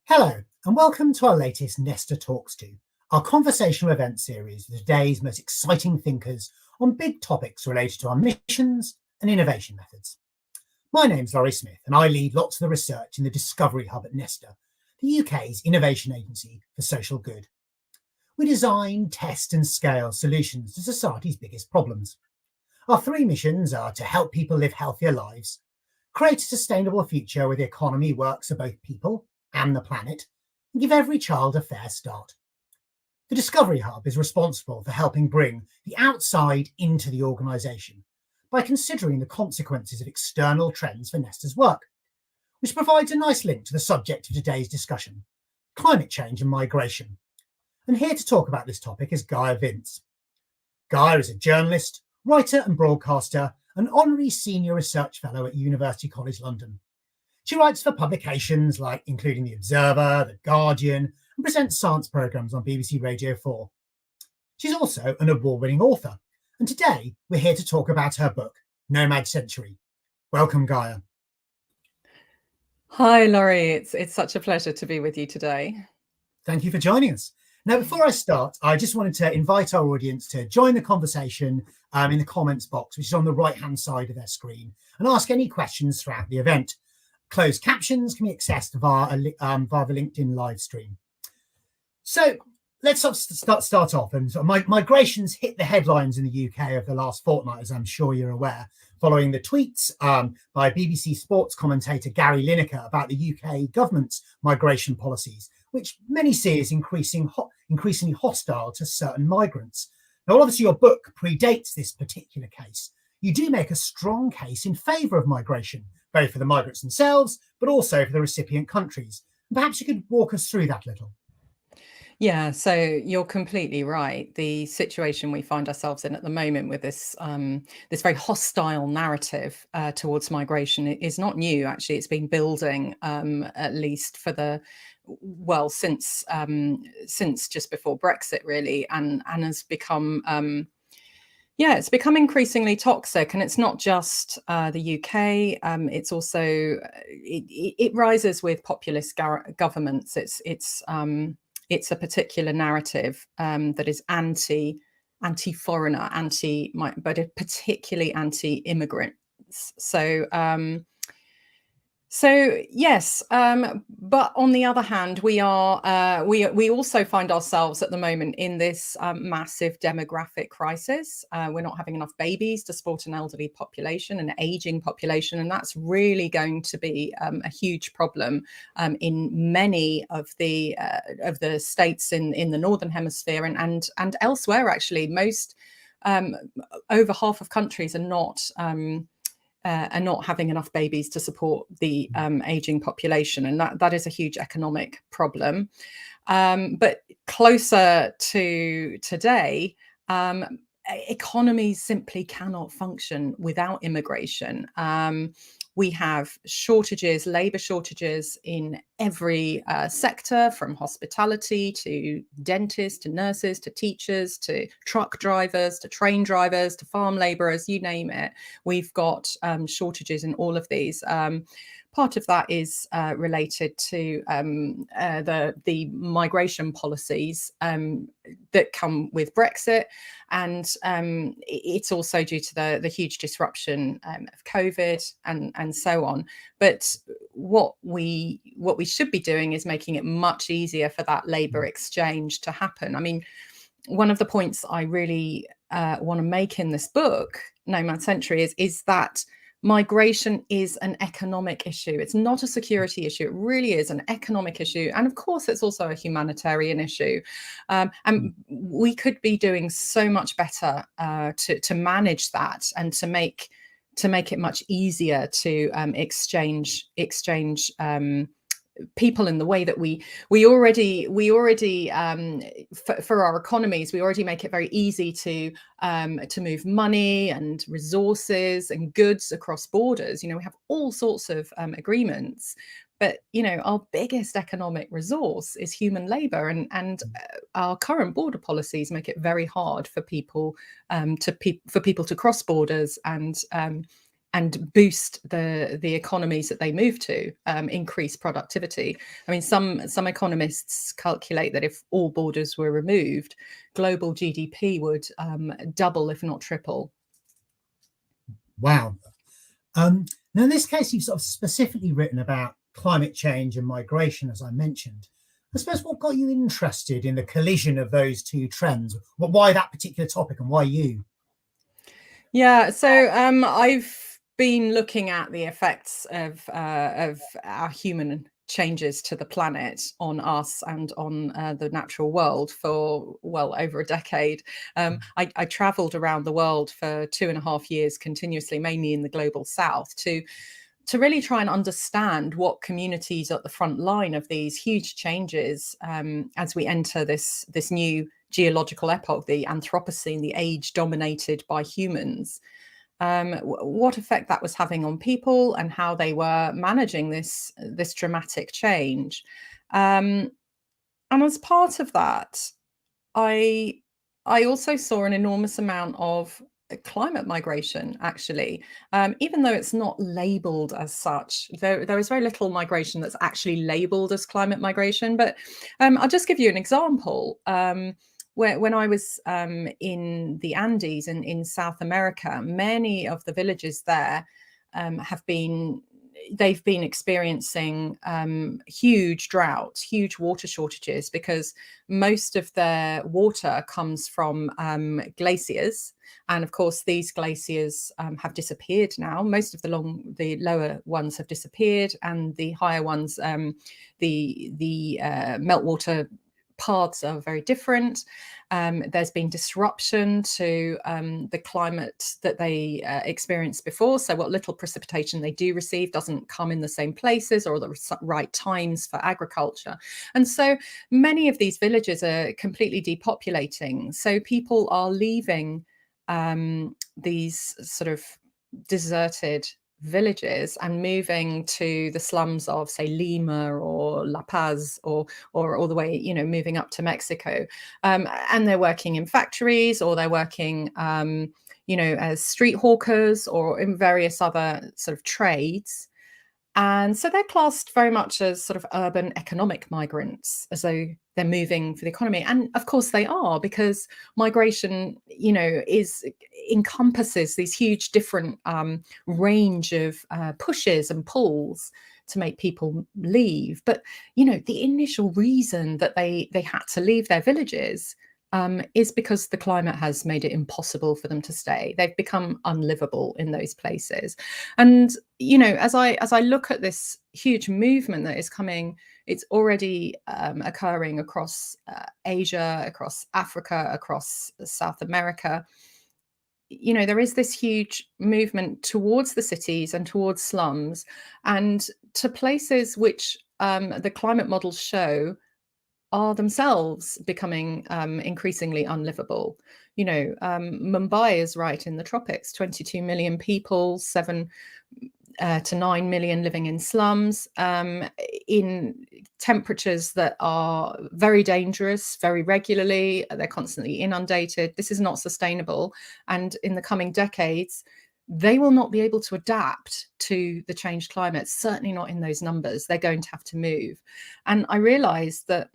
Hello, and welcome to our latest Nesta Talks To, our conversational event series with today's most exciting thinkers on big topics related to our missions and innovation methods. My name's Laurie Smith, and I lead lots of the research in the Discovery Hub at Nesta, the UK's innovation agency for social good. We design, test and scale solutions to society's biggest problems. Our three missions are to help people live healthier lives, create a sustainable future where the economy works for both people and the planet, and give every child a fair start. The Discovery Hub is responsible for helping bring the outside into the organisation by considering the consequences of external trends for Nesta's work, which provides a nice link to the subject of today's discussion, climate change and migration. And here to talk about this topic is Gaia Vince. Gaia is a journalist, writer and broadcaster, and honorary senior research fellow at University College London. She writes for publications like including The Observer, The Guardian, and presents science programmes on BBC Radio 4. She's also an award-winning author, and today we're here to talk about her book, Nomad Century. Welcome, Gaia. Hi, Laurie. It's such a pleasure to be with you today. Thank you for joining us. Now, before I start, I just wanted to invite our audience to join the conversation in the comments box, which is on the right-hand side of their screen, and ask any questions throughout the event. Closed captions can be accessed via the LinkedIn live stream. So let's start off. And so migrations hit the headlines in the UK over the last fortnight, as I'm sure you're aware, following the tweets by BBC Sports commentator Gary Lineker about the UK government's migration policies, which many see as increasingly hostile to certain migrants. Now, obviously, your book predates this particular case. You do make a strong case in favour of migration, both for the migrants themselves, but also for the recipient countries. Perhaps you could walk us through that a little. Yeah, so you're completely right. The situation we find ourselves in at the moment with this this very hostile narrative towards migration is not new. Actually, it's been building at least for since just before Brexit, really, and has become it's become increasingly toxic, and it's not just the UK. It's also it rises with populist governments. It's a particular narrative that is anti-foreigner, but particularly anti-immigrants. So yes, but on the other hand, we also find ourselves at the moment in this massive demographic crisis. We're not having enough babies to support an elderly population, an aging population, and that's really going to be a huge problem in many of the states in the Northern Hemisphere and elsewhere. Actually, most over half of countries are not having enough babies to support the aging population, and that is a huge economic problem. But closer to today, economies simply cannot function without immigration. We have shortages, labour shortages in every sector, from hospitality to dentists, to nurses, to teachers, to truck drivers, to train drivers, to farm labourers, you name it. We've got shortages in all of these. Part of that is related to the migration policies that come with Brexit, and it's also due to the huge disruption of COVID and so on. But what we should be doing is making it much easier for that labour exchange to happen. I mean, one of the points I really want to make in this book, Nomad Century, is that migration is an economic issue. It's not a security issue. It really is an economic issue. And of course, it's also a humanitarian issue. And we could be doing so much better to manage that and to make it much easier to exchange people in the way that we already for our economies, we already make it very easy to move money and resources and goods across borders. You know, we have all sorts of agreements, But, our biggest economic resource is human labor, and our current border policies make it very hard for people to cross borders and boost the economies that they move to, increase productivity. I mean, some economists calculate that if all borders were removed, global GDP would double, if not triple. Wow. Now, in this case, you've sort of specifically written about climate change and migration, as I mentioned. I suppose what got you interested in the collision of those two trends? Why that particular topic, and why you? Yeah, so I've been looking at the effects of our human changes to the planet on us and on the natural world for well over a decade. I traveled around the world for 2.5 years continuously, mainly in the global south, to really try and understand what communities are at the front line of these huge changes as we enter this new geological epoch, the Anthropocene, the age dominated by humans. What effect that was having on people and how they were managing this dramatic change. And as part of that, I also saw an enormous amount of climate migration, actually, even though it's not labeled as such. There is very little migration that's actually labeled as climate migration. But I'll just give you an example. When I was in the Andes and in South America, many of the villages there they've been experiencing huge droughts, huge water shortages, because most of their water comes from glaciers. And of course, these glaciers have disappeared now. Most of the lower ones have disappeared, and the higher ones, the meltwater paths are very different. There's been disruption to the climate that they experienced before. So what little precipitation they do receive doesn't come in the same places or the right times for agriculture. And so many of these villages are completely depopulating. So people are leaving these sort of deserted villages and moving to the slums of, say, Lima or La Paz, or all the way, moving up to Mexico. And they're working in factories, or they're working, as street hawkers or in various other sort of trades. And so they're classed very much as sort of urban economic migrants, as though they're moving for the economy. And of course they are, because migration, encompasses these huge different range of pushes and pulls to make people leave. But, the initial reason that they had to leave their villages is because the climate has made it impossible for them to stay. They've become unlivable in those places. And, as I look at this huge movement that is coming, it's already occurring across Asia, across Africa, across South America. There is this huge movement towards the cities and towards slums and to places which the climate models show are themselves becoming increasingly unlivable. Mumbai is right in the tropics, 22 million people, 7 to 9 million living in slums, in temperatures that are very dangerous, very regularly. They're constantly inundated. This is not sustainable. And in the coming decades, they will not be able to adapt to the changed climate, certainly not in those numbers. They're going to have to move. And I realized that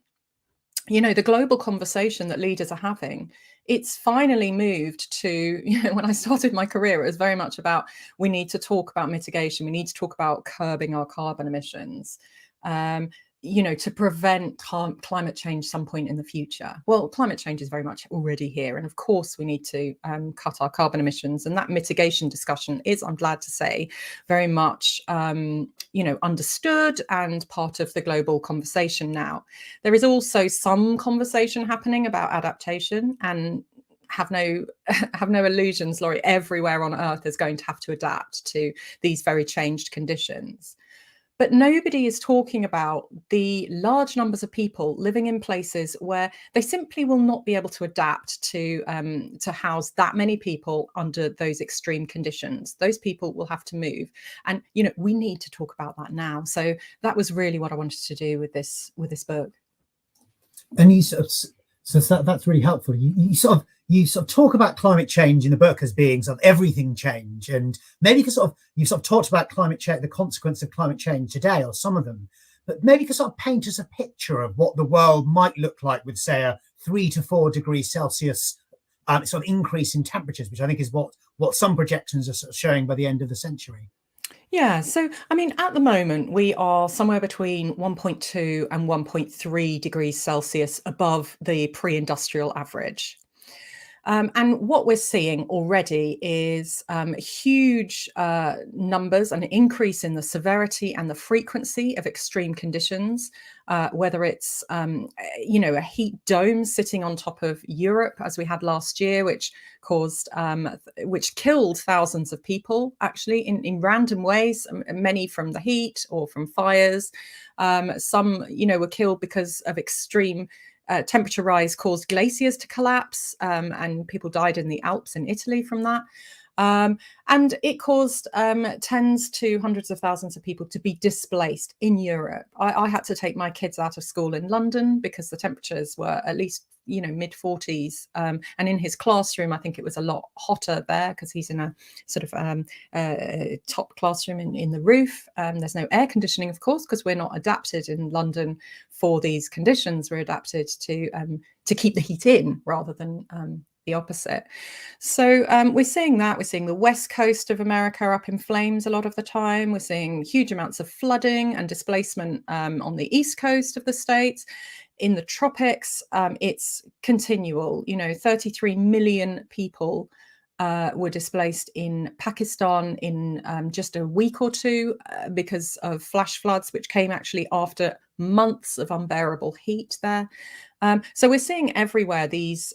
the global conversation that leaders are having, it's finally moved to, when I started my career, it was very much about, we need to talk about mitigation. We need to talk about curbing our carbon emissions, to prevent climate change some point in the future. Well, climate change is very much already here. And of course, we need to cut our carbon emissions. And that mitigation discussion is, I'm glad to say, very much, understood and part of the global conversation now. There is also some conversation happening about adaptation, and have no illusions, Laurie, everywhere on Earth is going to have to adapt to these very changed conditions. But nobody is talking about the large numbers of people living in places where they simply will not be able to adapt to house that many people under those extreme conditions. Those people will have to move, and we need to talk about that now. So that was really what I wanted to do with this book. And you sort of, so that's really helpful. You sort of talk about climate change in the book as being sort of everything change, and maybe because you sort of talked about climate change, the consequence of climate change today, or some of them, but maybe you could sort of paint us a picture of what the world might look like with, say, a 3 to 4 degrees Celsius sort of increase in temperatures, which I think is what some projections are sort of showing by the end of the century. Yeah, so I mean, at the moment, we are somewhere between 1.2 and 1.3 degrees Celsius above the pre-industrial average. And what we're seeing already is huge numbers, an increase in the severity and the frequency of extreme conditions, whether it's, a heat dome sitting on top of Europe, as we had last year, which killed thousands of people, actually, in random ways, many from the heat or from fires. Some, were killed because of extreme temperature rise caused glaciers to collapse, and people died in the Alps in Italy from that. And it caused tens to hundreds of thousands of people to be displaced in Europe. I had to take my kids out of school in London because the temperatures were at least mid 40s, and in his classroom I think it was a lot hotter there because he's in a sort of top classroom in the roof. There's no air conditioning, of course, because we're not adapted in London for these conditions. We're adapted to keep the heat in rather than the opposite. So we're seeing the west coast of America up in flames a lot of the time. We're seeing huge amounts of flooding and displacement on the east coast of the States. In the tropics, it's continual. 33 million people were displaced in Pakistan in just a week or two because of flash floods, which came actually after months of unbearable heat there. So we're seeing everywhere these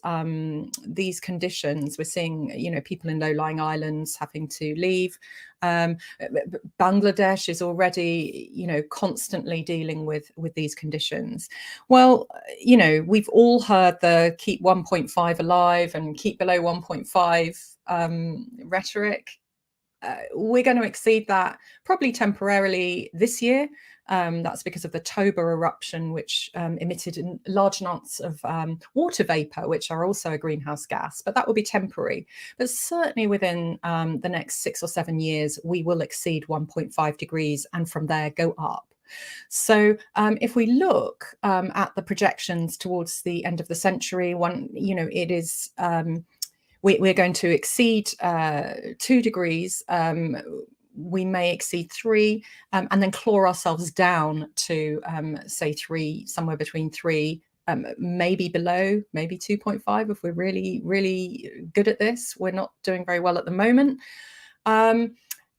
conditions. We're seeing, people in low-lying islands having to leave. Bangladesh is already, constantly dealing with these conditions. Well, we've all heard the keep 1.5 alive and keep below 1.5 rhetoric. We're going to exceed that probably temporarily this year. That's because of the Toba eruption, which emitted large amounts of water vapor, which are also a greenhouse gas, but that will be temporary. But certainly within the next 6 or 7 years, we will exceed 1.5 degrees and from there go up. So if we look at the projections towards the end of the century, it is we're going to exceed 2 degrees. We may exceed 3, and then claw ourselves down to say 3, somewhere between 3, maybe below, maybe 2.5 if we're really, really good at this. We're not doing very well at the moment.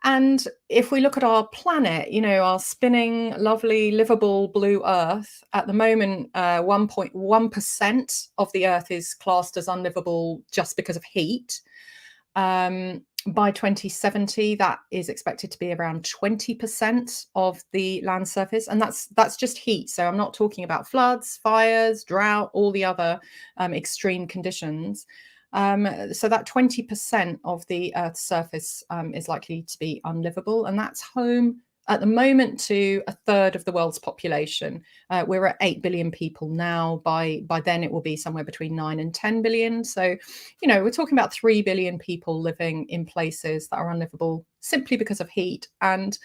And if we look at our planet, our spinning, lovely, livable blue Earth, at the moment, 1.1% of the Earth is classed as unlivable just because of heat. By 2070, that is expected to be around 20% of the land surface, and that's just heat. So I'm not talking about floods, fires, drought, all the other extreme conditions. So that 20% of the Earth's surface is likely to be unlivable, and that's home at the moment to a third of the world's population. We're at 8 billion people now. By then it will be somewhere between 9 and 10 billion. So, we're talking about 3 billion people living in places that are unlivable simply because of heat. And,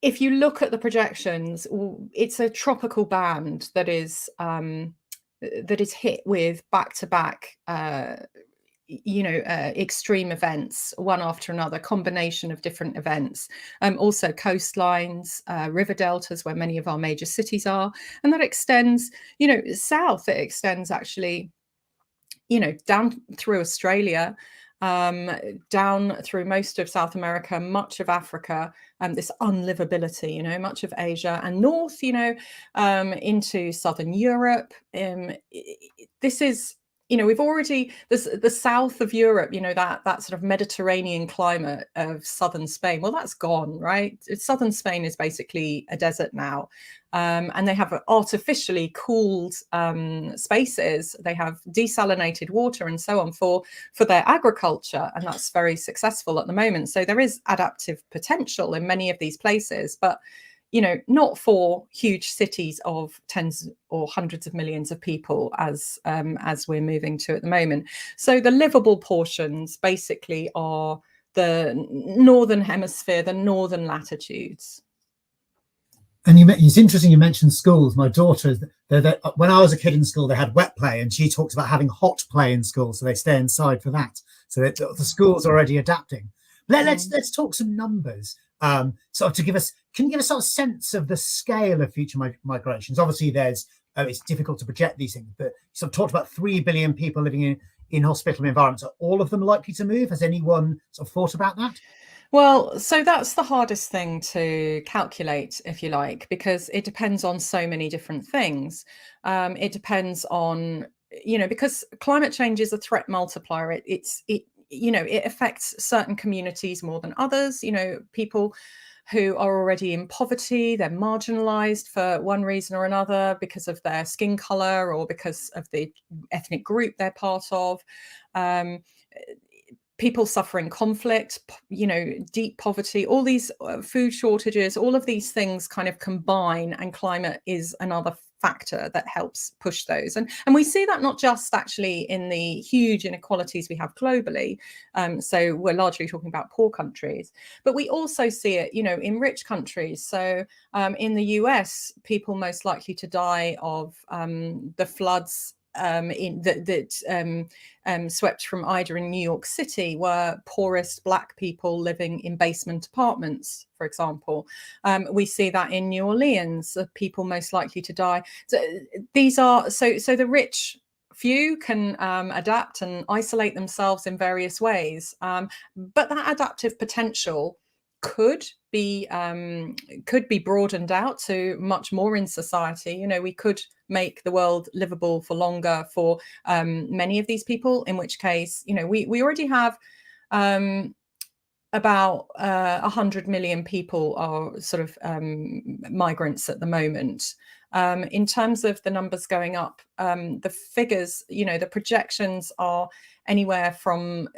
if you look at the projections, it's a tropical band that is hit with back-to-back extreme events, one after another, combination of different events. Also coastlines, river deltas where many of our major cities are, and that extends, south. It extends actually, down through Australia, down through most of South America, much of Africa, this unlivability, much of Asia, and north, into southern Europe. This is we've already, the south of Europe, that sort of Mediterranean climate of southern Spain, well, that's gone, right? Southern Spain is basically a desert now. And they have artificially cooled spaces. They have desalinated water and so on for their agriculture, and that's very successful at the moment. So there is adaptive potential in many of these places, but not for huge cities of tens or hundreds of millions of people as we're moving to at the moment. So the livable portions basically are the northern hemisphere, the northern latitudes. And it's interesting you mentioned schools. My daughter, when I was a kid in school, they had wet play, and she talks about having hot play in school, so they stay inside for that. So the schools are already adapting. Let's talk some numbers. Sort of to give us, can you give us sort of sense of the scale of future migrations? Obviously, it's difficult to project these things, but you sort of talked about 3 billion people living in inhospitable environments. Are all of them likely to move? Has anyone sort of thought about that? Well, so that's the hardest thing to calculate, if you like, because it depends on so many different things. It depends on, because climate change is a threat multiplier. It affects certain communities more than others. People who are already in poverty, they're marginalized for one reason or another because of their skin color or because of the ethnic group they're part of. People suffering conflict, deep poverty, all these food shortages, all of these things kind of combine, and climate is another factor that helps push those. And we see that not just actually in the huge inequalities we have globally. So we're largely talking about poor countries, but we also see it, in rich countries. So in the US, people most likely to die of the floods swept from Ida in New York City were poorest Black people living in basement apartments, for example. We see that in New Orleans, people most likely to die. So these are so the rich few can adapt and isolate themselves in various ways, but that adaptive potential could be broadened out to much more in society. We could make the world livable for longer for many of these people, in which case, we already have about 100 million people are sort of migrants at the moment. In terms of the numbers going up, the figures, the projections are anywhere from,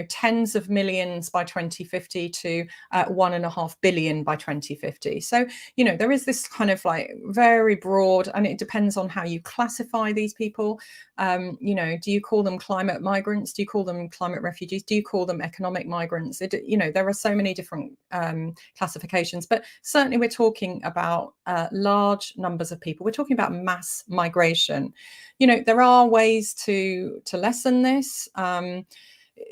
tens of millions by 2050 to 1.5 billion by 2050. So, there is this kind of like very broad, and it depends on how you classify these people. Do you call them climate migrants? Do you call them climate refugees? Do you call them economic migrants? There are so many different classifications, but certainly we're talking about large numbers of people. We're talking about mass migration. There are ways to lessen this.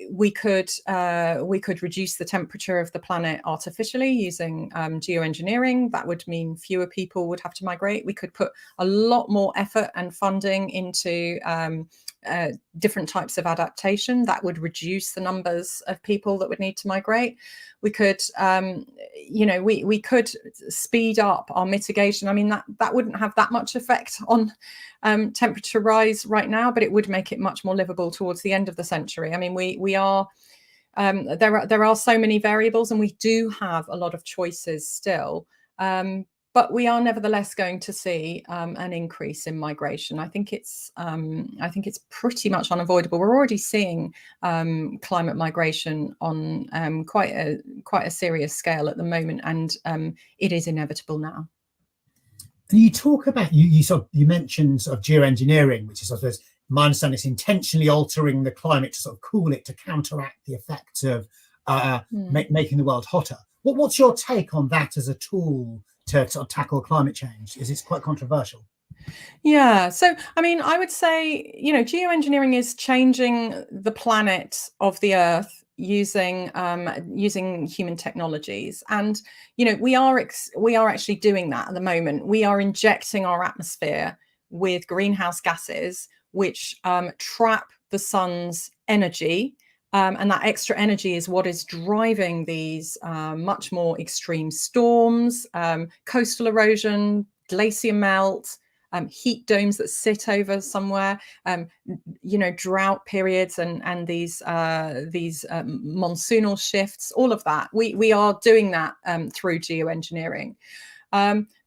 We could reduce the temperature of the planet artificially using geoengineering. That would mean fewer people would have to migrate. We could put a lot more effort and funding into different types of adaptation. That would reduce the numbers of people that would need to migrate. We could, we could speed up our mitigation. I mean, that wouldn't have that much effect on temperature rise right now, but it would make it much more livable towards the end of the century. I mean, we are there are so many variables, and we do have a lot of choices still. But we are nevertheless going to see an increase in migration. I think it's pretty much unavoidable. We're already seeing climate migration on quite a serious scale at the moment, and it is inevitable now. And you talk about you mentioned sort of geoengineering, which is, I suppose, my understanding is intentionally altering the climate to sort of cool it to counteract the effects of making the world hotter. What's your take on that as a tool to sort of tackle climate change? Is it quite controversial? Yeah, so I mean, I would say, geoengineering is changing the planet of the Earth using human technologies, and we are actually doing that at the moment. We are injecting our atmosphere with greenhouse gases, which trap the sun's energy. And that extra energy is what is driving these much more extreme storms, coastal erosion, glacier melt, heat domes that sit over somewhere, drought periods and these monsoonal shifts, all of that. We are doing that through geoengineering.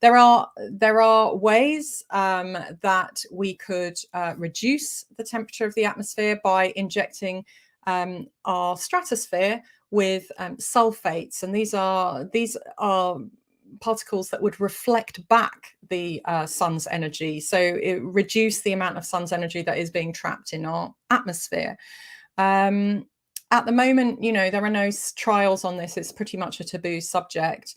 There are ways that we could reduce the temperature of the atmosphere by injecting our stratosphere with sulfates, and these are particles that would reflect back the sun's energy, so it reduce the amount of sun's energy that is being trapped in our atmosphere. At the moment, there are no trials on this. It's pretty much a taboo subject.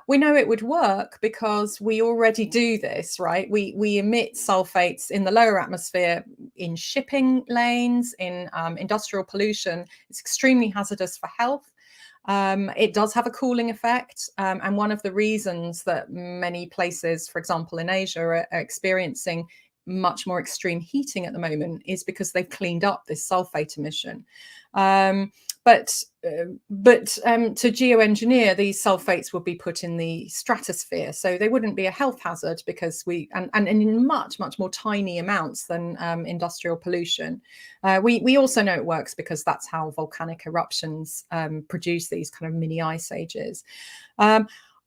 We know it would work because we already do this, right? We emit sulfates in the lower atmosphere in shipping lanes, in industrial pollution. It's extremely hazardous for health. It does have a cooling effect. And one of the reasons that many places, for example, in Asia, are experiencing much more extreme heating at the moment is because they've cleaned up this sulfate emission. But to geoengineer, these sulfates would be put in the stratosphere, so they wouldn't be a health hazard because and in much more tiny amounts than industrial pollution. We also know it works because that's how volcanic eruptions produce these kind of mini ice ages.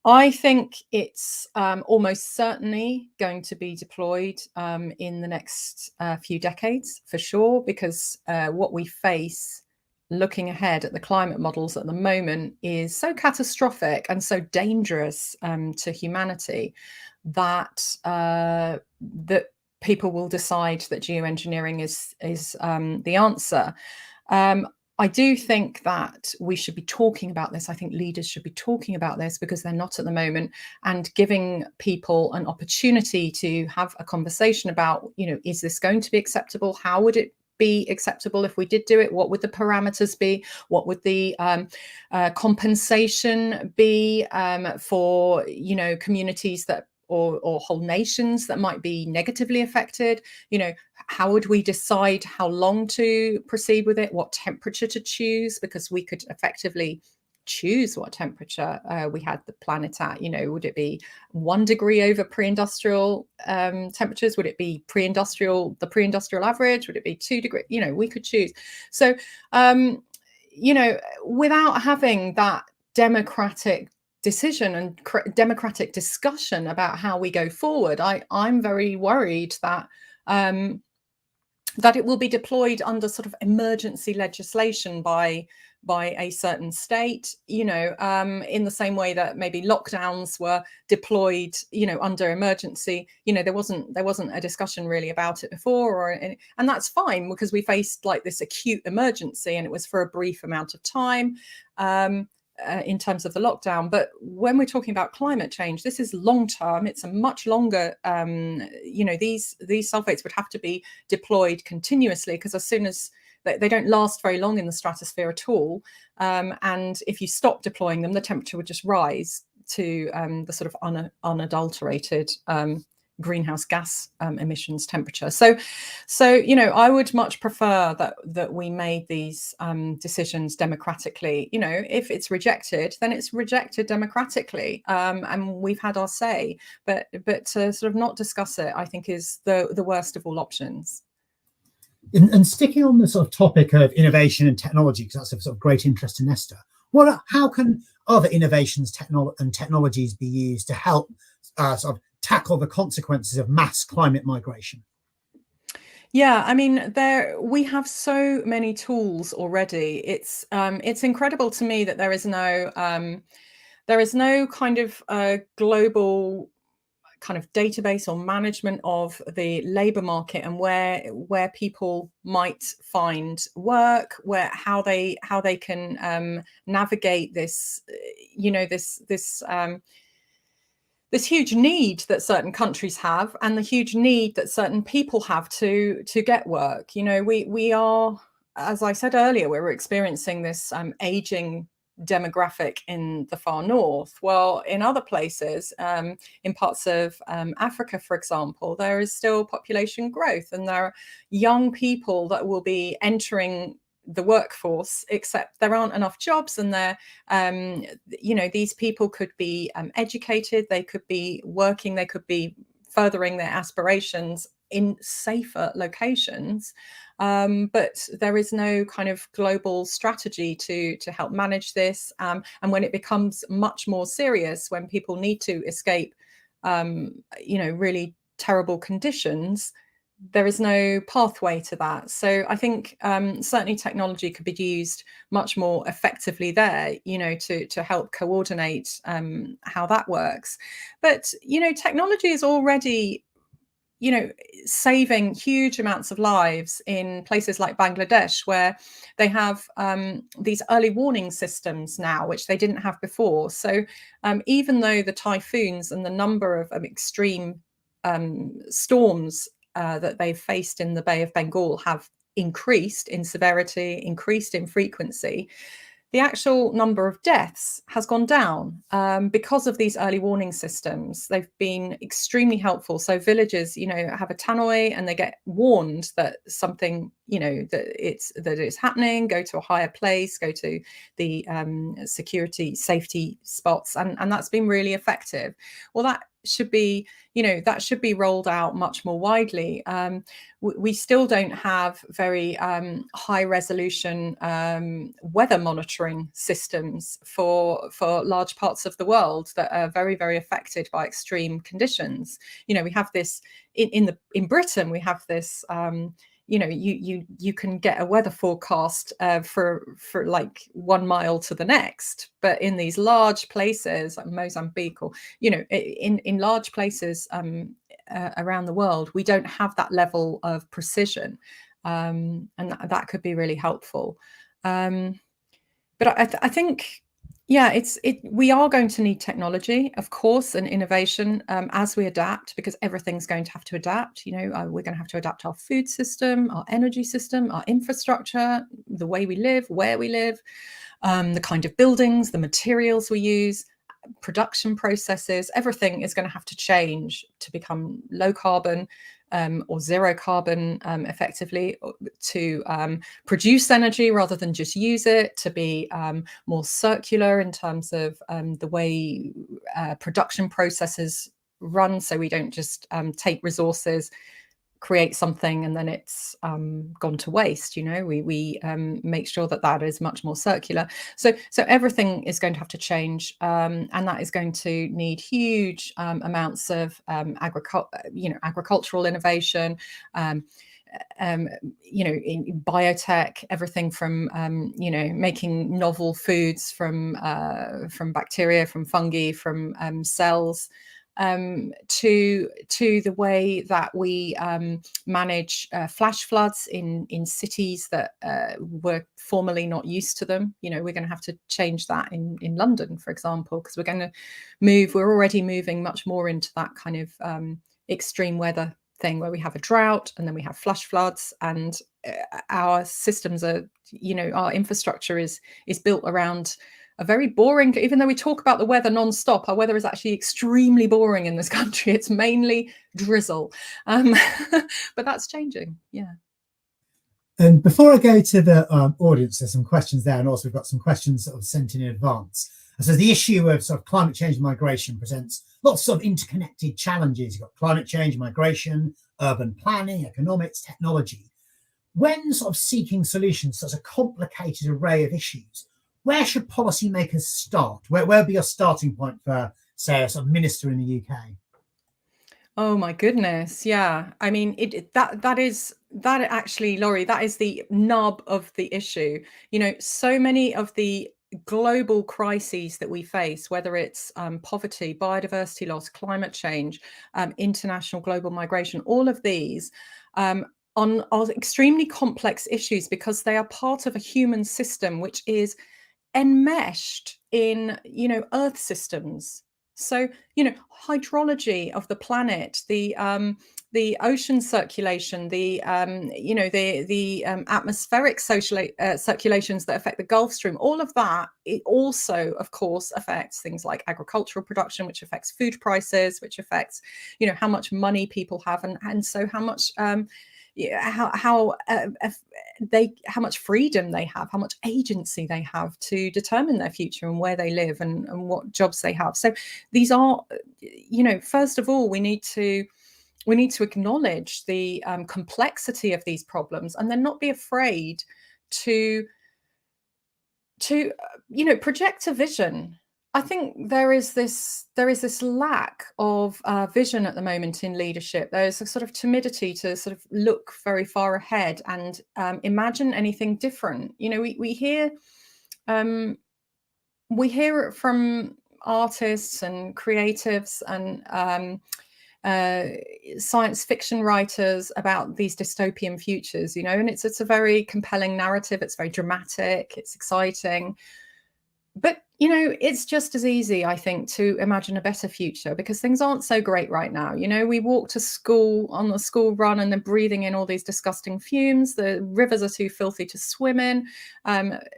I think it's almost certainly going to be deployed in the next few decades, for sure, because what we face looking ahead at the climate models at the moment is so catastrophic and so dangerous to humanity that that people will decide that geoengineering is the answer. I do think that we should be talking about this. I think leaders should be talking about this because they're not at the moment, and giving people an opportunity to have a conversation about, is this going to be acceptable? How would it be acceptable if we did do it? What would the parameters be? What would the compensation be for, communities that or whole nations that might be negatively affected? How would we decide how long to proceed with it? What temperature to choose? Because we could effectively choose what temperature we had the planet at. Would it be 1 degree over pre-industrial temperatures? Would it be the pre-industrial average? Would it be 2 degrees? We could choose. So, without having that democratic decision and democratic discussion about how we go forward, I'm very worried that that it will be deployed under sort of emergency legislation by a certain state, in the same way that maybe lockdowns were deployed, under emergency. There wasn't a discussion really about it before, and that's fine because we faced like this acute emergency and it was for a brief amount of time. In terms of the lockdown. But when we're talking about climate change, this is long term. It's a much longer, these sulfates would have to be deployed continuously, because as soon as they don't last very long in the stratosphere at all. And if you stop deploying them, the temperature would just rise to the sort of unadulterated greenhouse gas emissions temperature. So I would much prefer that we made these decisions democratically. If it's rejected, then it's rejected democratically, and we've had our say. But to sort of not discuss it, I think, is the worst of all options. And sticking on the sort of topic of innovation and technology, because that's of sort of great interest to Nesta, how can other innovations and technologies be used to help sort of tackle the consequences of mass climate migration? Yeah, I mean, we have so many tools already. It's incredible to me that there is no kind of global kind of database or management of the labor market and where people might find work, how they can navigate this, this huge need that certain countries have, and the huge need that certain people have to get work. We are, as I said earlier, we're experiencing this aging demographic in the far north. Well, in other places, in parts of Africa, for example, there is still population growth, and there are young people that will be entering the workforce, except there aren't enough jobs, and these people could be educated, they could be working, they could be furthering their aspirations in safer locations. But there is no kind of global strategy to help manage this. And when it becomes much more serious, when people need to escape, really terrible conditions, there is no pathway to that. So I think certainly technology could be used much more effectively there, to help coordinate how that works. But, technology is already saving huge amounts of lives in places like Bangladesh, where they have these early warning systems now, which they didn't have before. So even though the typhoons and the number of extreme storms that they've faced in the Bay of Bengal have increased in severity, increased in frequency, the actual number of deaths has gone down because of these early warning systems. They've been extremely helpful. So villages, have a tannoy and they get warned that something, that it's happening, go to a higher place, go to the safety spots. And that's been really effective. Well, that should be rolled out much more widely. We still don't have very high resolution weather monitoring systems for large parts of the world that are very, very affected by extreme conditions. We have this in Britain. We have this. You can get a weather forecast for like 1 mile to the next, but in these large places like Mozambique, or in large places around the world, we don't have that level of precision, and that could be really helpful. But I think, we are going to need technology, of course, and innovation as we adapt, because everything's going to have to adapt. We're going to have to adapt our food system, our energy system, our infrastructure, the way we live, where we live, the kind of buildings, the materials we use, production processes. Everything is going to have to change to become low carbon or zero carbon effectively, to produce energy rather than just use it, to be more circular in terms of the way production processes run, so we don't just take resources, create something, and then it's gone to waste. We make sure that is much more circular. So everything is going to have to change, and that is going to need huge amounts of agricultural innovation, in biotech, everything from making novel foods from bacteria, from fungi, from cells, to the way that we manage flash floods in cities that were formerly not used to them. We're going to have to change that in London, for example, because we're already moving much more into that kind of extreme weather thing, where we have a drought and then we have flash floods, and our systems are, our infrastructure is built around a very boring, even though we talk about the weather non-stop, our weather is actually extremely boring in this country. It's mainly drizzle. But that's changing. Yeah. And before I go to the audience, there's some questions there, and also we've got some questions sort of sent in advance. So the issue of sort of climate change and migration presents lots of interconnected challenges. You've got climate change, migration, urban planning, economics, technology. When sort of seeking solutions to such a complicated array of issues, where should policymakers start? Where would be your starting point for, say, a sort of minister in the UK? Oh my goodness, yeah. I mean, that actually, Laurie, that is the nub of the issue. So many of the global crises that we face, whether it's poverty, biodiversity loss, climate change, international global migration, all of these are extremely complex issues, because they are part of a human system which is enmeshed in earth systems. So hydrology of the planet, the ocean circulation, the atmospheric circulations that affect the Gulf Stream, all of that, it also of course affects things like agricultural production, which affects food prices, which affects how much money people have, and so how much how much freedom they have, how much agency they have to determine their future and where they live and what jobs they have. So these are, first of all, we need to acknowledge the complexity of these problems, and then not be afraid to project a vision. I think there is this lack of vision at the moment in leadership. There's a sort of timidity to sort of look very far ahead and imagine anything different. We hear it from artists and creatives and science fiction writers about these dystopian futures, and it's a very compelling narrative. It's very dramatic, it's exciting, but it's just as easy, I think, to imagine a better future, because things aren't so great right now. We walk to school on the school run and they're breathing in all these disgusting fumes. The rivers are too filthy to swim in.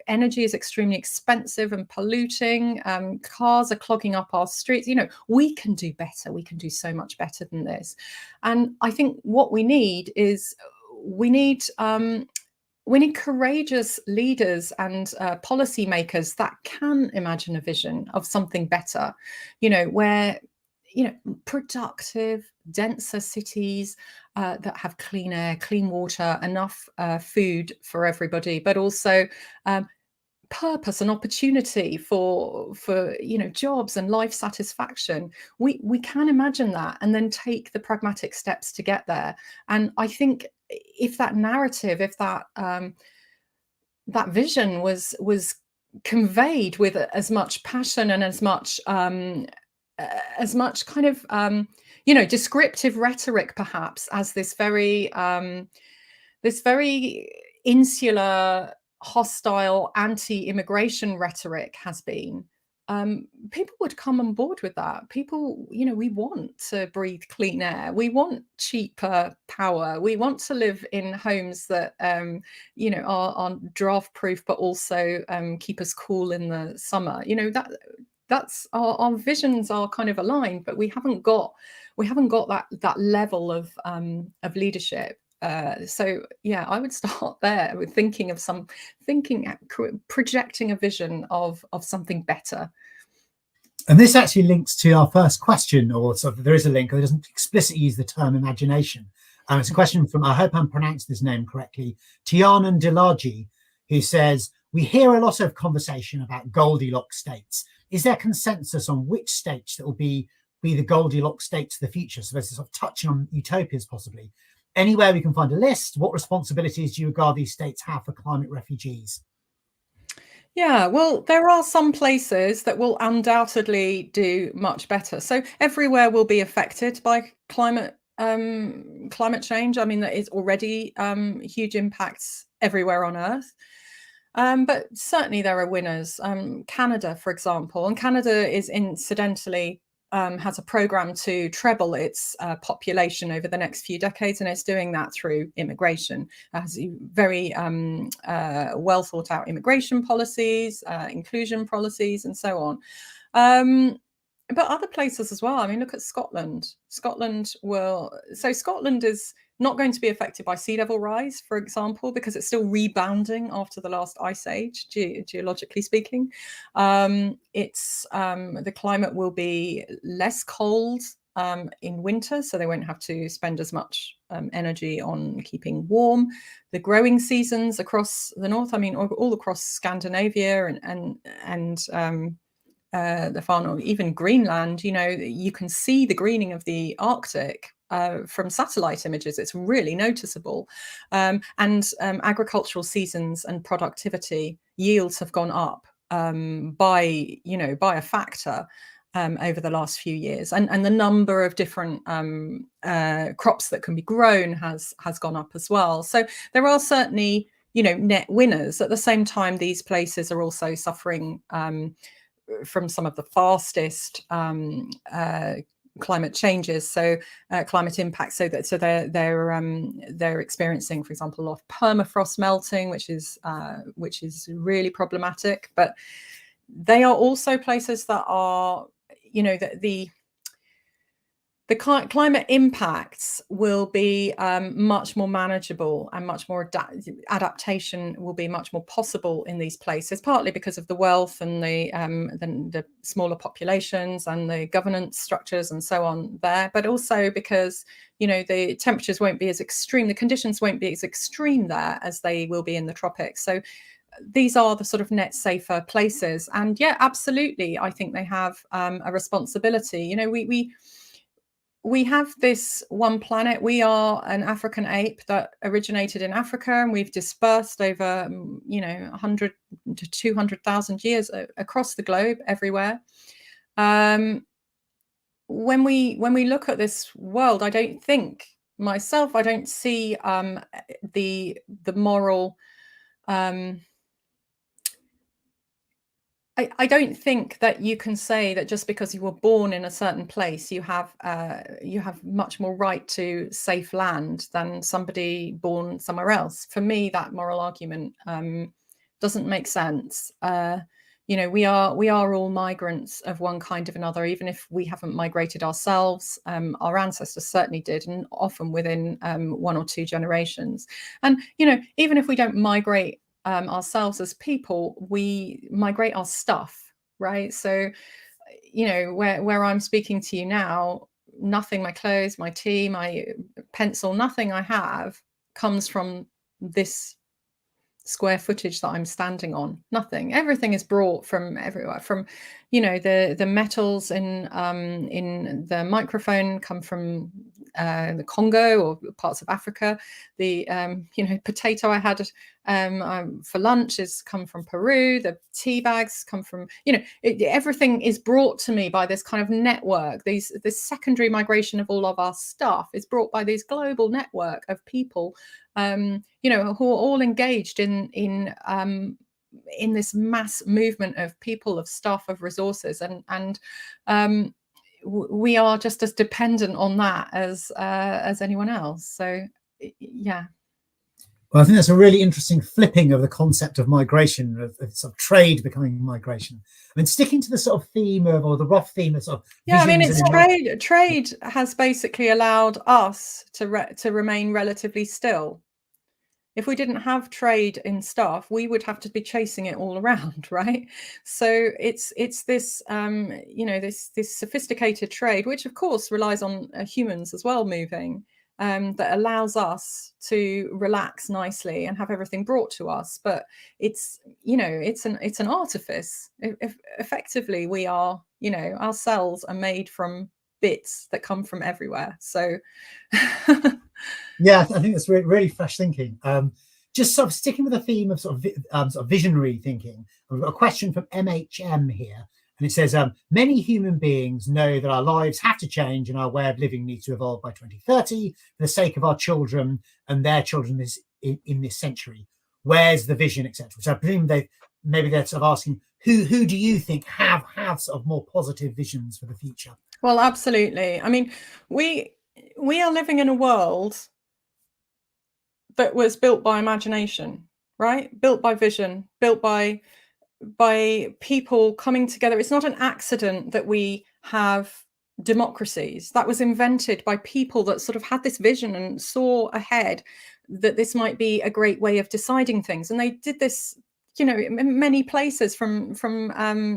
Energy is extremely expensive and polluting. Cars are clogging up our streets. We can do better. We can do so much better than this. And I think what we need is we need courageous leaders and policymakers that can imagine a vision of something better, where, productive, denser cities that have clean air, clean water, enough food for everybody, but also purpose and opportunity for jobs and life satisfaction. We can imagine that and then take the pragmatic steps to get there. And I think if that narrative, if that that vision was conveyed with as much passion and as much kind of descriptive rhetoric, perhaps, as this very insular, hostile, anti-immigration rhetoric has been, people would come on board with that. People, we want to breathe clean air. We want cheaper power. We want to live in homes that, are draft proof, but also keep us cool in the summer. That's our visions are kind of aligned, but we haven't got that level of leadership. So yeah, I would start there with projecting a vision of something better. And this actually links to our first question, or sort of, there is a link, it doesn't explicitly use the term imagination. It's a question from, I hope I'm pronouncing this name correctly, Tianan Dilaji, who says, we hear a lot of conversation about Goldilocks states. Is there consensus on which states that will be the Goldilocks states of the future? So this is sort of touching on utopias, possibly. Anywhere we can find a list, what responsibilities do you regard these states have for climate refugees? Yeah, well, there are some places that will undoubtedly do much better. So everywhere will be affected by climate change. I mean, that is already huge impacts everywhere on Earth. But certainly there are winners. Canada, for example, and Canada is incidentally has a program to treble its population over the next few decades, and it's doing that through immigration. It has very well thought out immigration policies, inclusion policies, and so on. But other places as well. I mean, look at Scotland. Scotland is not going to be affected by sea level rise, for example, because it's still rebounding after the last ice age, geologically speaking. The climate will be less cold in winter, so they won't have to spend as much energy on keeping warm. The growing seasons across the north, I mean, all across Scandinavia and the far north, even Greenland, you can see the greening of the Arctic from satellite images. It's really noticeable. And agricultural seasons and productivity yields have gone up by a factor over the last few years, and the number of different crops that can be grown has gone up as well. So there are certainly net winners. At the same time, these places are also suffering from some of the fastest climate changes, so climate impacts. So they're experiencing, for example, a lot of permafrost melting, which is really problematic. But they are also places that are, the the climate impacts will be much more manageable, and much more adaptation will be much more possible in these places, partly because of the wealth and the smaller populations and the governance structures and so on there, but also because, you know, the temperatures won't be as extreme, the conditions won't be as extreme there as they will be in the tropics. So these are the sort of net safer places. And yeah, absolutely, I think they have a responsibility. You know, we have this one planet. We are an African ape that originated in Africa, and we've dispersed over, you know, 100 to 200,000 years across the globe, everywhere. When we look at this world, I don't think myself, I don't see the moral. I don't think that you can say that just because you were born in a certain place, you have much more right to safe land than somebody born somewhere else. For me, that moral argument doesn't make sense. You know, we are all migrants of one kind or another, even if we haven't migrated ourselves. Our ancestors certainly did, and often within 1 or 2 generations. And, you know, even if we don't migrate ourselves as people, we migrate our stuff, right? So, you know, where I'm speaking to you now, nothing, my clothes, my tea, my pencil, nothing I have comes from this square footage that I'm standing on. Nothing. Everything is brought from everywhere. From, you know, the metals in the microphone come from the Congo or parts of Africa. The you know, potato I had for lunch has come from Peru. The tea bags come from, you know, everything is brought to me by this kind of network. This secondary migration of all of our stuff is brought by this global network of people, you know, who are all engaged in this mass movement of people, of stuff, of resources, and we are just as dependent on that as anyone else. So yeah. Well, I think that's a really interesting flipping of the concept of migration, of sort of trade becoming migration. I mean, sticking to the sort of theme of, or the rough theme of sort of yeah, I mean, it's trade has basically allowed us to remain relatively still. If we didn't have trade in stuff, we would have to be chasing it all around, right? So it's this you know, this sophisticated trade, which of course relies on humans as well moving, that allows us to relax nicely and have everything brought to us. But it's, you know, it's an artifice. Effectively, we are, you know, our cells are made from bits that come from everywhere. So yeah, I think that's really, really fresh thinking. Just sort of sticking with the theme of sort of visionary thinking, we've got a question from MHM here, and it says, many human beings know that our lives have to change and our way of living needs to evolve by 2030 for the sake of our children and their children in this century. Where's the vision, etc.? So I presume they're sort of asking, who do you think have sort of more positive visions for the future? Well, absolutely. I mean, we are living in a world that was built by imagination, right? Built by vision, built by people coming together. It's not an accident that we have democracies. That was invented by people that sort of had this vision and saw ahead that this might be a great way of deciding things. And they did this, you know, in many places, from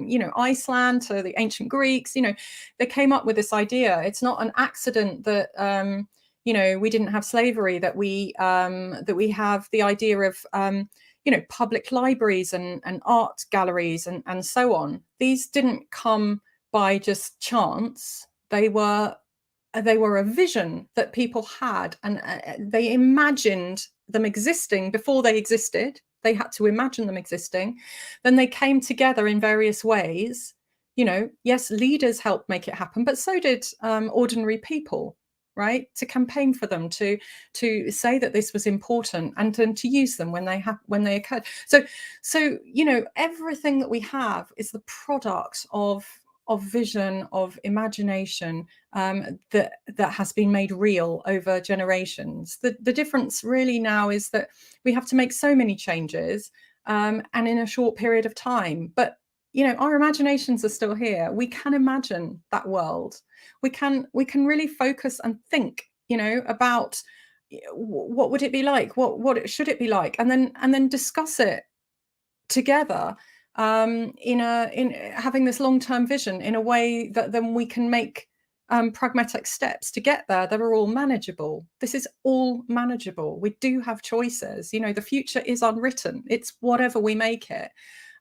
you know, Iceland to the ancient Greeks. You know, they came up with this idea. It's not an accident that you know, we didn't have slavery, that we have the idea of you know, public libraries and art galleries and so on. These didn't come by just chance. They were a vision that people had, and they imagined them existing before they existed. They had to imagine them existing. Then they came together in various ways. You know, yes, leaders helped make it happen, but so did ordinary people, right? To campaign for them, to say that this was important, and to use them when they occurred. So you know, everything that we have is the product of vision, of imagination, that has been made real over generations. The difference really now is that we have to make so many changes, and in a short period of time. But our imaginations are still here. We can imagine that world. We can really focus and think, about what would it be like, what should it be like, and then discuss it together, in having this long-term vision in a way that then we can make pragmatic steps to get there that are all manageable. This is all manageable. We do have choices. The future is unwritten. It's whatever we make it.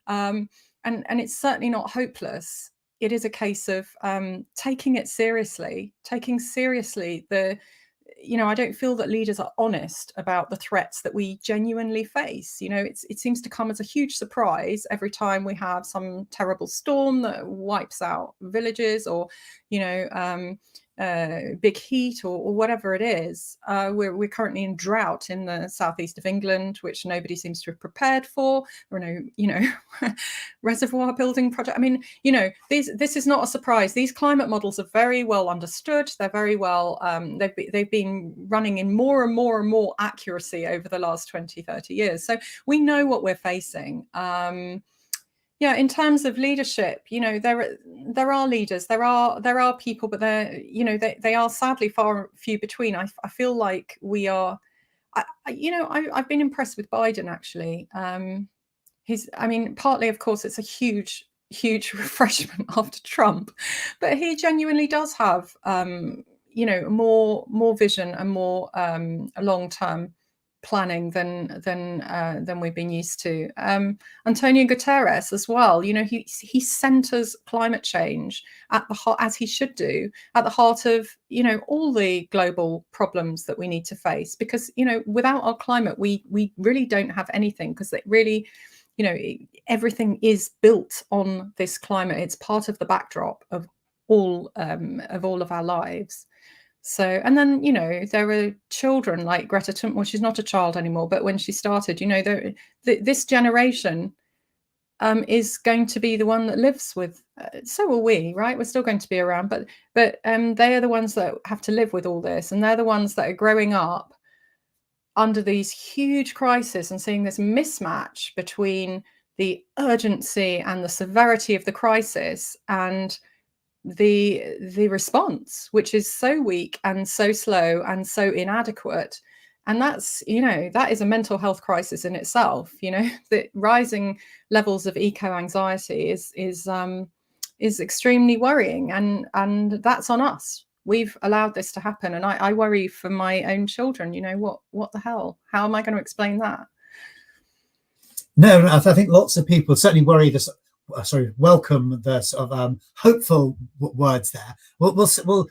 And it's certainly not hopeless. It is a case of taking it seriously, taking seriously I don't feel that leaders are honest about the threats that we genuinely face. It seems to come as a huge surprise every time we have some terrible storm that wipes out villages, or, big heat, or whatever it is. We're currently in drought in the southeast of England, which nobody seems to have prepared for. There are no, reservoir building project. I mean, this is not a surprise. These climate models are very well understood. They're very well, they've been running in more and more and more accuracy over the last 20, 30 years. So we know what we're facing. In terms of leadership, there are leaders, there are people, but they are sadly few between. I feel like we are. I've been impressed with Biden, actually. Partly, of course, it's a huge refreshment after Trump, but he genuinely does have more vision and more long-term planning than we've been used to. Antonio Guterres as well. He centers climate change at the heart, as he should do, at the heart of all the global problems that we need to face. Because without our climate, we really don't have anything. Because it really, everything is built on this climate. It's part of the backdrop of all of our lives. So, and then, there are children like Greta Thunberg. Well, she's not a child anymore, but when she started, this generation is going to be the one that lives with, so are we, right? We're still going to be around, but they are the ones that have to live with all this. And they're the ones that are growing up under these huge crises and seeing this mismatch between the urgency and the severity of the crisis and the response, which is so weak and so slow and so inadequate. And that's, that is a mental health crisis in itself. The rising levels of eco-anxiety is extremely worrying, and that's on us. We've allowed this to happen, and I worry for my own children. What the hell? How am I going to explain that? No, I think lots of people certainly worry welcome the sort of hopeful words there. We'll sort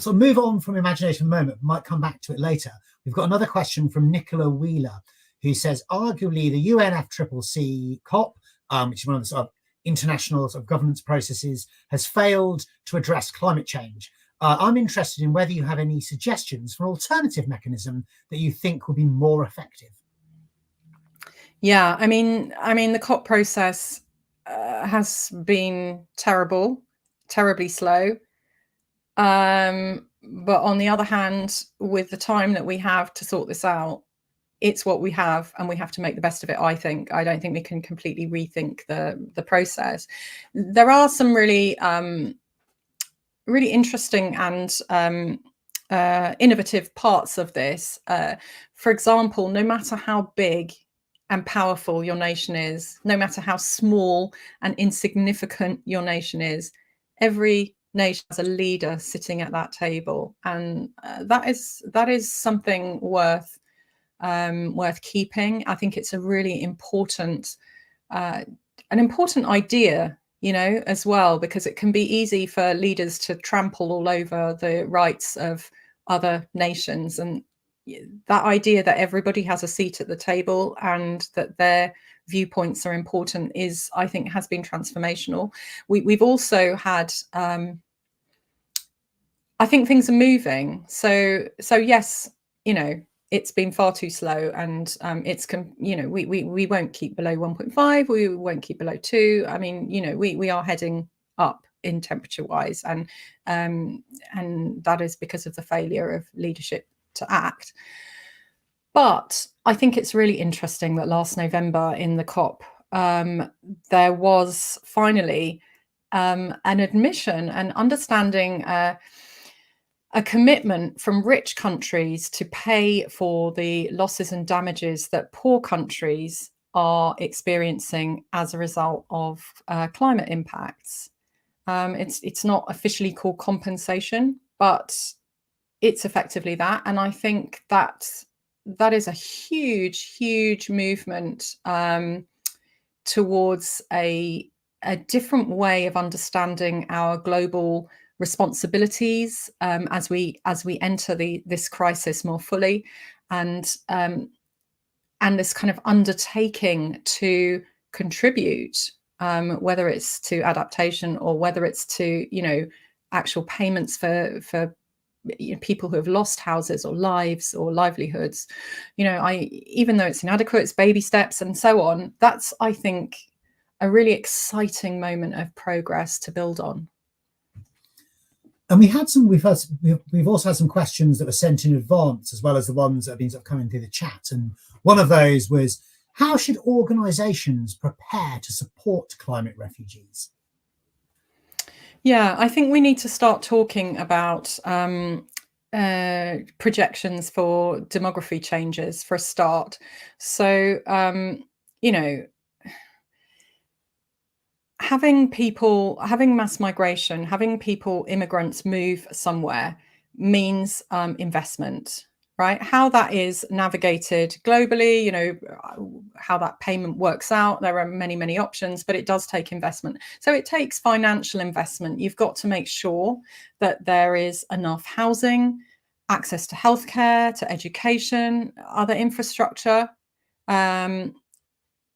of move on from imagination for a moment. We might come back to it later. We've got another question from Nicola Wheeler, who says, arguably the UNFCCC COP, which is one of the sort of international sort of governance processes, has failed to address climate change. I'm interested in whether you have any suggestions for an alternative mechanism that you think would be more effective. Yeah, I mean, the COP process has been terribly slow. But on the other hand, with the time that we have to sort this out, it's what we have, and we have to make the best of it, I think. I don't think we can completely rethink the process. There are some really interesting and innovative parts of this. For example, no matter how big and powerful your nation is, no matter how small and insignificant your nation is, every nation has a leader sitting at that table, and that is something worth keeping. I think it's a really important idea, as well, because it can be easy for leaders to trample all over the rights of other nations. And that idea that everybody has a seat at the table and that their viewpoints are important I think has been transformational. We've also had, I think things are moving. So yes, it's been far too slow, and we won't keep below 1.5. We won't keep below 2. I mean, we are heading up in temperature wise, and that is because of the failure of leadership to act. But I think it's really interesting that last November in the COP, there was finally an admission and understanding, a commitment from rich countries to pay for the losses and damages that poor countries are experiencing as a result of climate impacts. It's not officially called compensation, but it's effectively that. And I think that is a huge movement towards a different way of understanding our global responsibilities as we enter this crisis more fully, and this kind of undertaking to contribute, whether it's to adaptation or whether it's to, actual payments for people who have lost houses or lives or livelihoods. Even though it's inadequate, it's baby steps and so on. That's, I think, a really exciting moment of progress to build on. And we've also had some questions that were sent in advance, as well as the ones that have been sort of coming through the chat. And one of those was, how should organisations prepare to support climate refugees? Yeah, I think we need to start talking about projections for demography changes for a start. So, having mass migration, having immigrants move somewhere means investment, right? How that is navigated globally, how that payment works out. There are many options, but it does take investment. So it takes financial investment. You've got to make sure that there is enough housing, access to healthcare, to education, other infrastructure,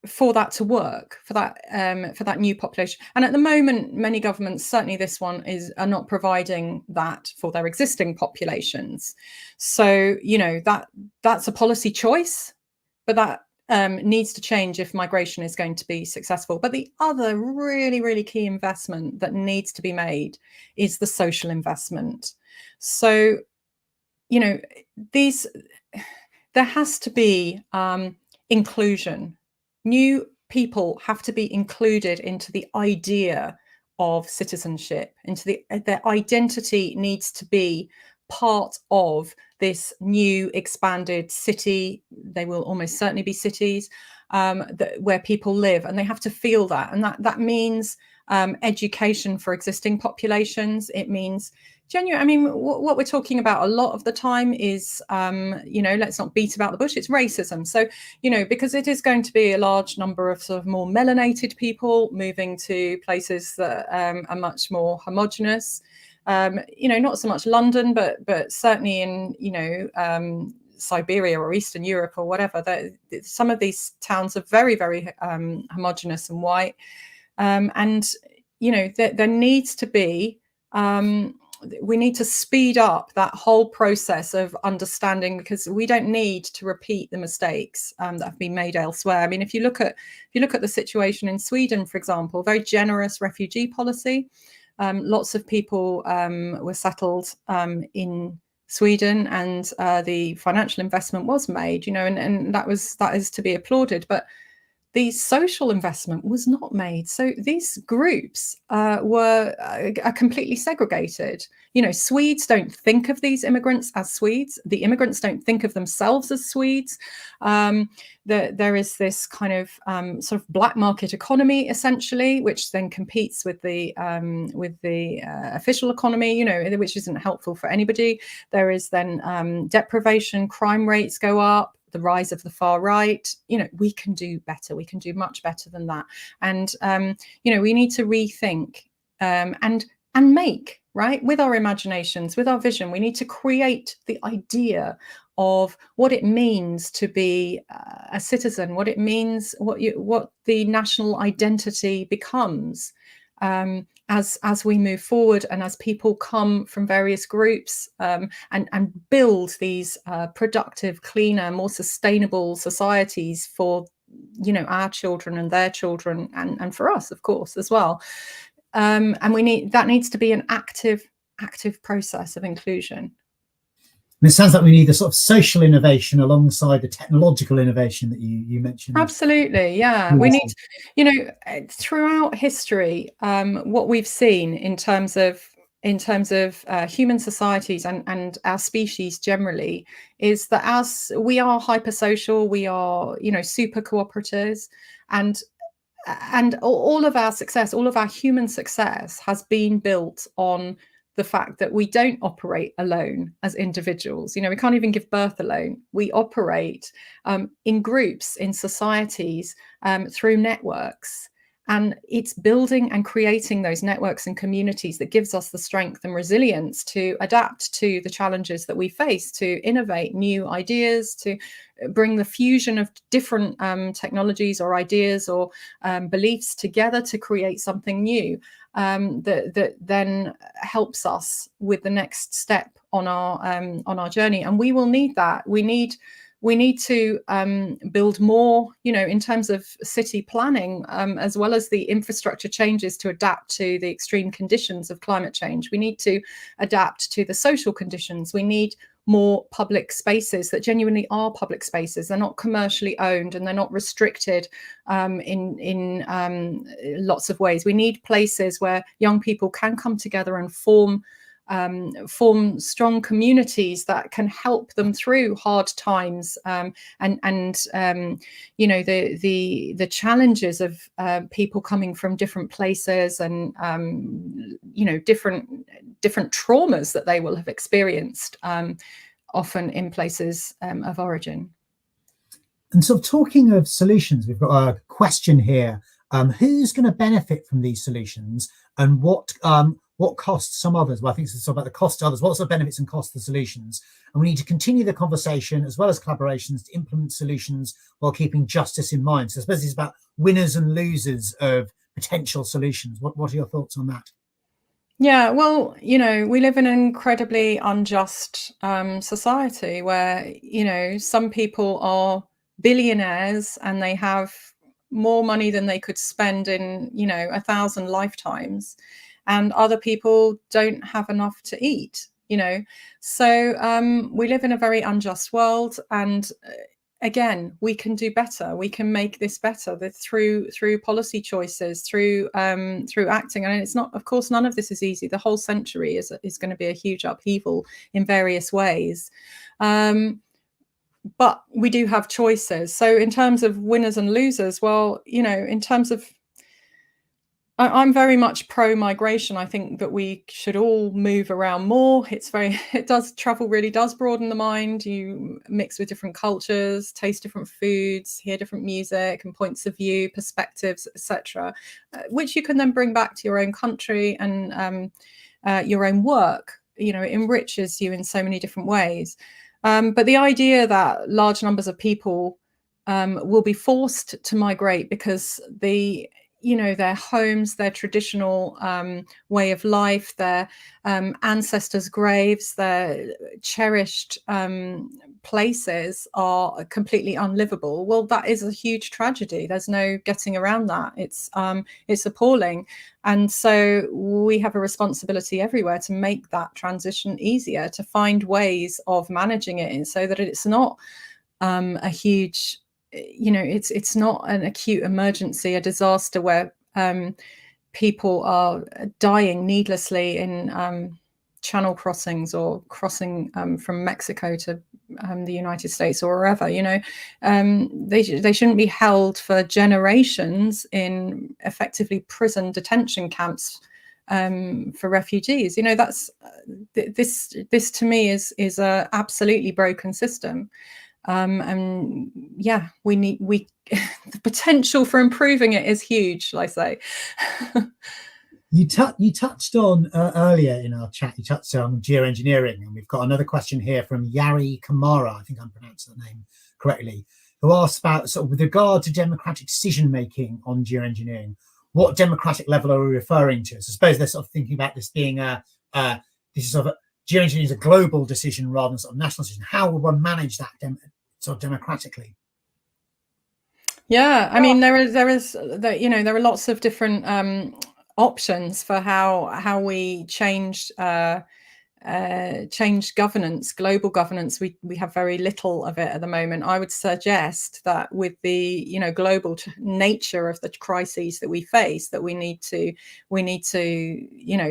for that to work, for that new population. And at the moment, many governments, certainly this one, are not providing that for their existing populations. So that's a policy choice, but that needs to change if migration is going to be successful. But the other really key investment that needs to be made is the social investment. So there has to be inclusion. New people have to be included into the idea of citizenship, their identity needs to be part of this new expanded city. They will almost certainly be cities where people live, and they have to feel that. And that means education for existing populations. It means genuine. What we're talking about a lot of the time is, let's not beat about the bush. It's racism. So, because it is going to be a large number of sort of more melanated people moving to places that are much more homogenous. Not so much London, but certainly in, Siberia or Eastern Europe or whatever. Some of these towns are very homogenous and white. And there needs to be, we need to speed up that whole process of understanding, because we don't need to repeat the mistakes that have been made elsewhere. If you look at the situation in Sweden, for example, very generous refugee policy. Lots of people were settled in Sweden, and the financial investment was made, and that is to be applauded. But the social investment was not made. So these groups are completely segregated. Swedes don't think of these immigrants as Swedes. The immigrants don't think of themselves as Swedes. There is this kind of sort of black market economy, essentially, which then competes with the official economy, which isn't helpful for anybody. There is then deprivation, crime rates go up, the rise of the far right. We can do better. We can do much better than that. And, we need to rethink and make, right, with our imaginations, with our vision. We need to create the idea of what it means to be a citizen, what it means, what the national identity becomes. As we move forward, and as people come from various groups and build these productive, cleaner, more sustainable societies for our children and their children, and for us, of course, as well. And that needs to be an active process of inclusion. And it sounds like we need the sort of social innovation alongside the technological innovation that you mentioned. Absolutely, yeah. We need, throughout history, what we've seen in terms of human societies and our species generally is that as we are hypersocial, we are, super cooperatives, and all of our success, all of our human success has been built on the fact that we don't operate alone as individuals. We can't even give birth alone. We operate in groups, in societies, through networks. And it's building and creating those networks and communities that gives us the strength and resilience to adapt to the challenges that we face, to innovate new ideas, to bring the fusion of different technologies or ideas or beliefs together to create something new that then helps us with the next step on our journey. And we will need that. We need to build more, in terms of city planning, as well as the infrastructure changes to adapt to the extreme conditions of climate change. We need to adapt to the social conditions. We need more public spaces that genuinely are public spaces. They're not commercially owned and they're not restricted in lots of ways. We need places where young people can come together and form strong communities that can help them through hard times, and the challenges of people coming from different places and different traumas that they will have experienced, often in places of origin. And sort of talking of solutions, we've got a question here. Who's going to benefit from these solutions, and what costs some others? Well, I think it's about the cost to others. What's the benefits and costs of the solutions? And we need to continue the conversation as well as collaborations to implement solutions while keeping justice in mind. So I suppose it's about winners and losers of potential solutions. What are your thoughts on that? Yeah, well, we live in an incredibly unjust society where, some people are billionaires and they have more money than they could spend in, 1,000 lifetimes, and other people don't have enough to eat, So we live in a very unjust world, and again, we can do better. We can make this better through policy choices, through acting. And it's not, of course, none of this is easy. The whole century is going to be a huge upheaval in various ways. But we do have choices. So in terms of winners and losers, well, in terms of, I'm very much pro-migration. I think that we should all move around more. Travel really does broaden the mind. You mix with different cultures, taste different foods, hear different music and points of view, perspectives, etc., which you can then bring back to your own country and your own work. It enriches you in so many different ways. But the idea that large numbers of people will be forced to migrate because their homes, their traditional way of life, their ancestors' graves, their cherished places are completely unlivable. Well, that is a huge tragedy. There's no getting around that. It's appalling. And so we have a responsibility everywhere to make that transition easier, to find ways of managing it so that it's not a huge, it's not an acute emergency, a disaster where people are dying needlessly in channel crossings or crossing from Mexico to the United States or wherever. They shouldn't be held for generations in effectively prison detention camps for refugees. That's this to me is a absolutely broken system. And yeah, the potential for improving it is huge, shall I say. You touched on earlier in our chat, you touched on geoengineering, and we've got another question here from Yari Kamara, I think I'm pronouncing the name correctly, who asks about, sort of, with regard to democratic decision making on geoengineering, what democratic level are we referring to? So I suppose they're sort of thinking about this being this is sort of geoengineering is a global decision rather than sort of national decision. How would one manage that sort of democratically? Yeah, I mean, there are lots of different options for how we change change governance, global governance. We have very little of it at the moment. I would suggest that with the global nature of the crises that we face, that we need to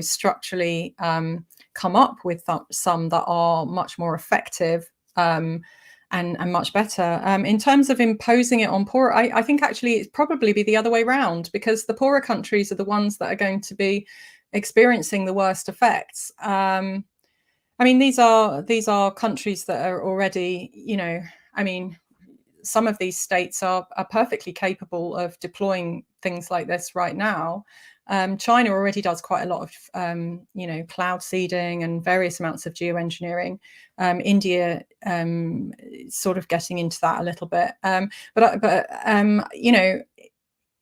structurally come up with some that are much more effective and much better. In terms of imposing it on poorer, I think actually it's probably be the other way around, because the poorer countries are the ones that are going to be experiencing the worst effects. I mean, these are countries that are already, some of these states are perfectly capable of deploying things like this right now. China already does quite a lot of, cloud seeding and various amounts of geoengineering. India sort of getting into that a little bit. But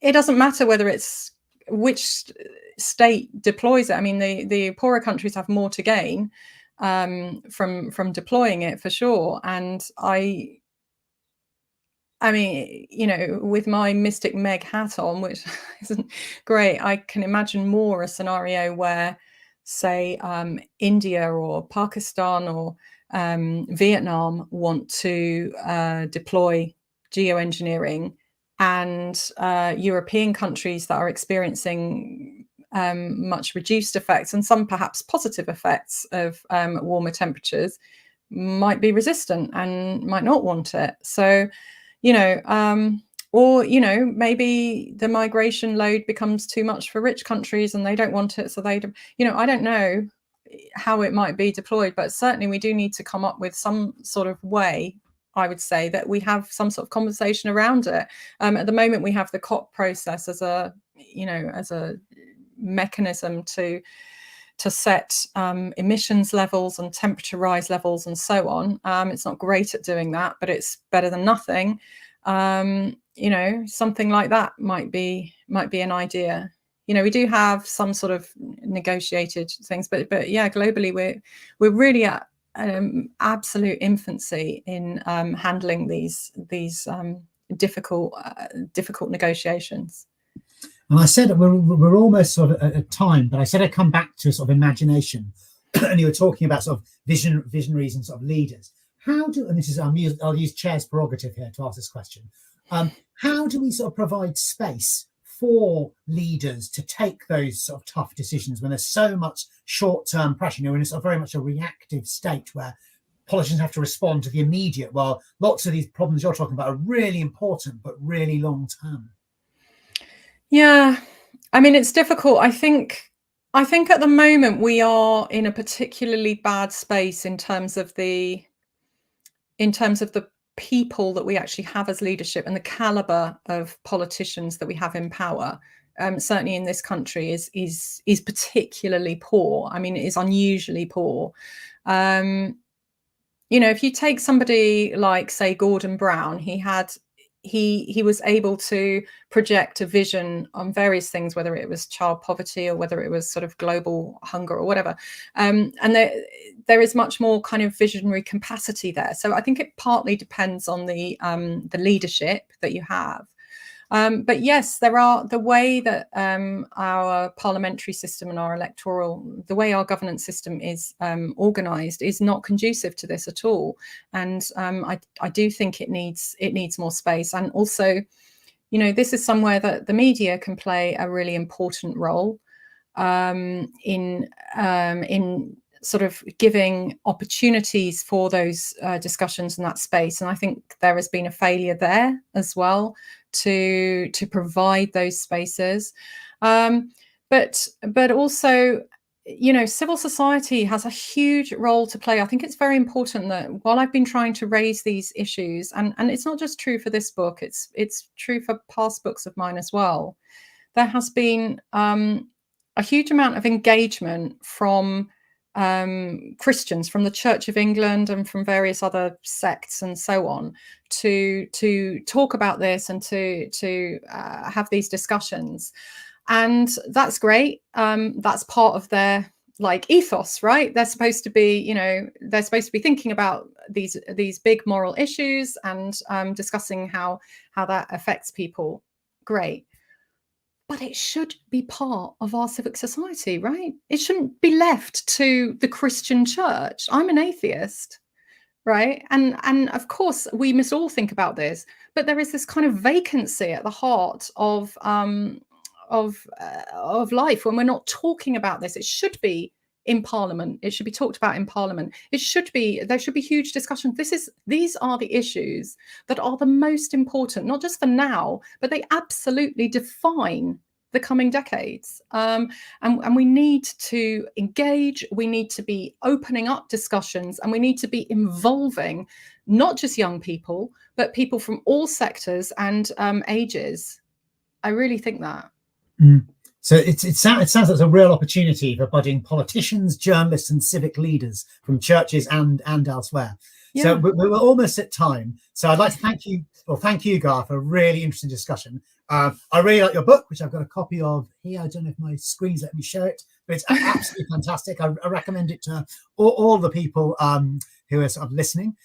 it doesn't matter whether it's which state deploys it. I mean, the poorer countries have more to gain from deploying it, for sure. And I mean, with my Mystic Meg hat on, which isn't great, I can imagine more a scenario where, say, India or Pakistan or Vietnam want to deploy geoengineering, and European countries that are experiencing much reduced effects and some perhaps positive effects of warmer temperatures might be resistant and might not want it. So, or maybe the migration load becomes too much for rich countries and they don't want it, so I don't know how it might be deployed, but certainly we do need to come up with some sort of way, I would say, that we have some sort of conversation around it. At the moment, we have the COP process as a mechanism to set emissions levels and temperature rise levels and so on. It's not great at doing that, but it's better than nothing. Something like that might be an idea. We do have some sort of negotiated things, but yeah, globally we're really at absolute infancy in handling these difficult negotiations. And I said we're almost sort of at time, but I said I'd come back to sort of imagination, and you were talking about sort of visionaries and sort of leaders. And this is I'll use chair's prerogative here to ask this question. How do we sort of provide space for leaders to take those sort of tough decisions when there's so much short-term pressure? In a sort of very much a reactive state where politicians have to respond to the immediate, while lots of these problems you're talking about are really important but really long-term. Yeah, I mean, it's difficult. I think at the moment we are in a particularly bad space in terms of the people that we actually have as leadership and the caliber of politicians that we have in power. Certainly in this country is particularly poor. I mean, it is unusually poor. If you take somebody like, say, Gordon Brown, he was able to project a vision on various things, whether it was child poverty or whether it was sort of global hunger or whatever. And there is much more kind of visionary capacity there. So I think it partly depends on the leadership that you have. But yes, there are the way that our parliamentary system and the way our governance system is organised is not conducive to this at all. And I do think it needs more space. And also, this is somewhere that the media can play a really important role in sort of giving opportunities for those discussions in that space. And I think there has been a failure there as well to provide those spaces. But also, civil society has a huge role to play. I think it's very important that while I've been trying to raise these issues, and it's not just true for this book, it's true for past books of mine as well, there has been a huge amount of engagement from Christians, from the Church of England and from various other sects and so on, to talk about this and to have these discussions. And that's great. That's part of their ethos, right? They're supposed to be, thinking about these big moral issues and discussing how that affects people. Great. but it should be part of our civic society, right? It shouldn't be left to the Christian church. I'm an atheist, right? And of course, we must all think about this, but there is this kind of vacancy at the heart of life when we're not talking about this. It should be in Parliament. It should be talked about in Parliament. There should be huge discussion. These are the issues that are the most important, not just for now, but they absolutely define the coming decades. And we need to engage, we need to be opening up discussions, and we need to be involving not just young people, but people from all sectors and ages. I really think that. Mm. So it sounds like it's a real opportunity for budding politicians, journalists and civic leaders from churches and elsewhere. Yeah. So we're almost at time. So I'd like to thank you, Gaia, for a really interesting discussion. I really like your book, which I've got a copy of here. I don't know if my screen's let me show it, but it's absolutely fantastic. I recommend it to all the people who are sort of listening.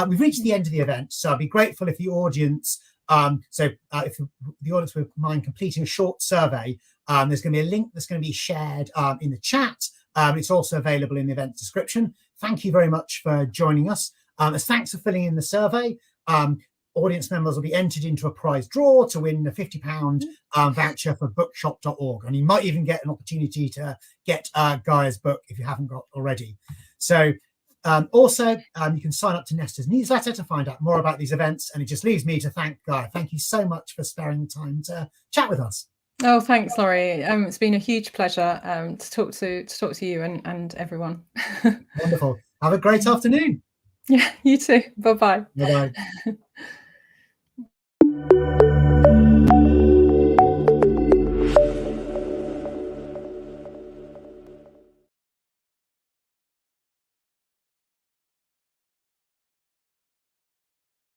We've reached the end of the event, so I'd be grateful if the audience, if the audience would mind completing a short survey. There's going to be a link that's going to be shared in the chat. It's also available in the event description. Thank you very much for joining us. As thanks for filling in the survey, audience members will be entered into a prize draw to win a £50 voucher for bookshop.org. And you might even get an opportunity to get Gaia's book if you haven't got already. So also, you can sign up to Nesta's newsletter to find out more about these events. And it just leaves me to thank Gaia. Thank you so much for sparing the time to chat with us. Oh, thanks, Laurie. It's been a huge pleasure to talk to you and everyone. Wonderful. Have a great afternoon. Yeah, you too. Bye-bye. Bye-bye.